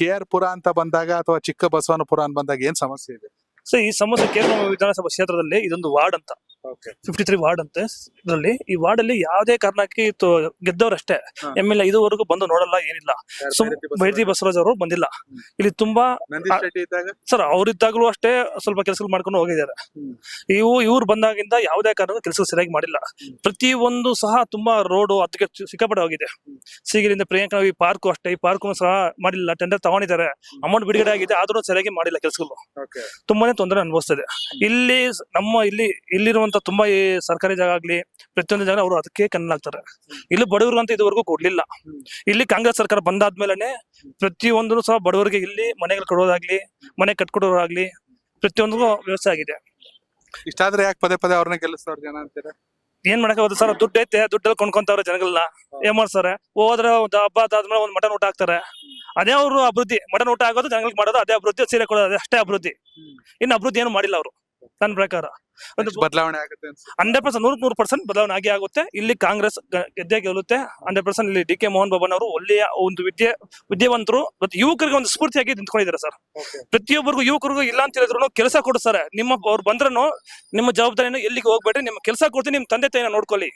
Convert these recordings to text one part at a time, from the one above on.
KR ಪುರ ಅಂತ ಬಂದಾಗ ಅಥವಾ ಚಿಕ್ಕ ಬಸವನಪುರ ಅಂತ ಬಂದಾಗ ಏನ್ ಸಮಸ್ಯೆ ಇದೆ? ಸೊ ಈ ಸಮಸ್ಯೆ ಕೇರಳ ವಿಧಾನಸಭಾ ಕ್ಷೇತ್ರದಲ್ಲಿ ಇದೊಂದು ವಾರ್ಡ್ ಅಂತ 53 ವಾರ್ಡ್ ಅಂತೆ. ಇದರಲ್ಲಿ ಈ ವಾರ್ಡ್ ಅಲ್ಲಿ ಯಾವುದೇ ಕಾರಣಕ್ಕೆ ಗೆದ್ದವರಷ್ಟೇ. MLA ಇದುವರೆಗೂ ಬಂದು ನೋಡಲ್ಲ, ಏನಿಲ್ಲ. ಬೈರತಿ ಬಸವರಾಜ್ ಅವರು ಬಂದಿಲ್ಲ. ಇಲ್ಲಿ ತುಂಬಾ ಸರ್ ಅವರಿದ್ದಾಗಲೂ ಅಷ್ಟೇ ಸ್ವಲ್ಪ ಕೆಲಸಗಳು ಮಾಡ್ಕೊಂಡು ಹೋಗಿದ್ದಾರೆ. ಇವ್ರು ಬಂದಾಗಿಂದ ಯಾವುದೇ ಕಾರಣಕ್ಕೂ ಕೆಲಸ ಸರಿಯಾಗಿ ಮಾಡಿಲ್ಲ. ಪ್ರತಿ ಒಂದು ಸಹ ತುಂಬಾ ರೋಡ್ ಅದಕ್ಕೆ ಸಿಕ್ಕಾಪಟ್ಟೆ ಹೋಗಿದೆ. ಸೀಗಿಲಿಂದ ಪ್ರಿಯಾಂಕಾ ಈ ಪಾರ್ಕ್ ಅಷ್ಟೇ, ಈ ಪಾರ್ಕ್ ಸಹ ಮಾಡಿಲ್ಲ. ಟೆಂಡರ್ ತಗೊಂಡಿದ್ದಾರೆ, ಅಮೌಂಟ್ ಬಿಡುಗಡೆ ಆಗಿದೆ, ಆದ್ರೂ ಸರಿಯಾಗಿ ಮಾಡಿಲ್ಲ ಕೆಲಸಗಳು. ತುಂಬಾನೇ ತೊಂದರೆ ಅನುಭವಿಸ್ತದೆ. ಇಲ್ಲಿರುವಂತ ತುಂಬಾ ಈ ಸರ್ಕಾರಿ ಜಾಗ ಆಗ್ಲಿ ಪ್ರತಿಯೊಂದು ಜಾಗ ಅವರು ಅದಕ್ಕೆ ಕಣ್ಣಾಗ್ತಾರೆ. ಇಲ್ಲಿ ಬಡವರು ಅಂತ ಇದುವರೆಗೂ ಕೊಡ್ಲಿಲ್ಲ. ಇಲ್ಲಿ ಕಾಂಗ್ರೆಸ್ ಸರ್ಕಾರ ಬಂದಾದ್ಮೇಲೆ ಪ್ರತಿಯೊಂದು ಸಹ ಬಡವರಿಗೆ ಇಲ್ಲಿ ಮನೆಗಳು ಕೊಡೋದಾಗ್ಲಿ, ಮನೆ ಕಟ್ಕೊಡೋದಾಗ್ಲಿ ಪ್ರತಿಯೊಂದು ವ್ಯವಸ್ಥೆ ಆಗಿದೆ. ಇಷ್ಟಾದ್ರೆ ಯಾಕೆ ಪದೇ ಪದೇ ಅವ್ರನ್ನ ಗೆಲ್ಲಿಸ್ತಾರ ಜನ ಅಂತೀರಾ? ಏನ್ ಮಾಡಕ್ ಸರ್, ದುಡ್ಡು ಐತೆ, ದುಡ್ಡಲ್ಲಿ ಕೊಂಡ್ಕೊಂತವ್ರೆ ಜನಗಳನ್ನ. ಏನ್ ಮಾಡ್ತಾರೆ, ಹೋದ್ರೆ ಹಬ್ಬ ಅದಾದ್ಮೇಲೆ ಒಂದ್ ಮಟನ್ ಊಟ ಹಾಕ್ತಾರೆ. ಅದೇ ಅವರು ಅಭಿವೃದ್ಧಿ. ಮಟನ್ ಊಟ ಆಗೋದು ಜನಗಳಿಗೆ ಮಾಡೋದು ಅದೇ ಅಭಿವೃದ್ಧಿ, ಸೀರೆ ಕೊಡೋದು ಅಷ್ಟೇ ಅಭಿವೃದ್ಧಿ. ಇನ್ನು ಅಭಿವೃದ್ಧಿ ಏನು ಮಾಡಿಲ್ಲ ಅವರು ನನ್ನ ಪ್ರಕಾರ. ಬದಲಾವಣೆ ಆಗುತ್ತೆ 100% 100% ಬದಲಾವಣೆ ಆಗುತ್ತೆ. ಇಲ್ಲಿ ಕಾಂಗ್ರೆಸ್ ಗೆದ್ದೇ ಗೆಲ್ಲುತ್ತೆ 100%. ಇಲ್ಲಿ DK ಮೋಹನ್ ಬಾಬನ್ ಅವರು ಒಳ್ಳೆಯ ಒಂದು ವಿದ್ಯಾವಂತರು ಮತ್ತು ಯುವಕರಿಗೆ ಒಂದು ಸ್ಫೂರ್ತಿಯಾಗಿ ನಿಂತ್ಕೊಂಡಿದ್ದಾರೆ ಸರ್. ಪ್ರತಿಯೊಬ್ಬರಿಗೂ ಯುವಕರಿಗೂ ಇಲ್ಲ ಅಂತ ಹೇಳಿದ್ರು ಕೆಲಸ ಕೊಡಿಸ್ತಾರೆ. ಅವ್ರು ಬಂದ್ರೂ ನಿಮ್ಮ ಜವಾಬ್ದಾರಿನ ಎಲ್ಲಿಗೆ ಹೋಗ್ಬೇಡ್ರಿ, ನಿಮ್ಮ ಕೆಲಸ ಕೊಡ್ತೀನಿ, ನಿಮ್ ತಂದೆ ತಾಯಿನ ನೋಡ್ಕೊಳ್ಳಿ,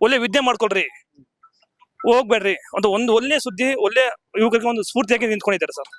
ಒಳ್ಳೆ ವಿದ್ಯೆ ಮಾಡ್ಕೊಳ್ರಿ, ಹೋಗ್ಬೇಡ್ರಿ ಅಂತ ಒಂದು ಒಳ್ಳೆ ಸುದ್ದಿ, ಒಳ್ಳೆ ಯುವಕರಿಗೆ ಒಂದು ಸ್ಫೂರ್ತಿಯಾಗಿ ನಿಂತ್ಕೊಂಡಿದ್ದಾರೆ ಸರ್.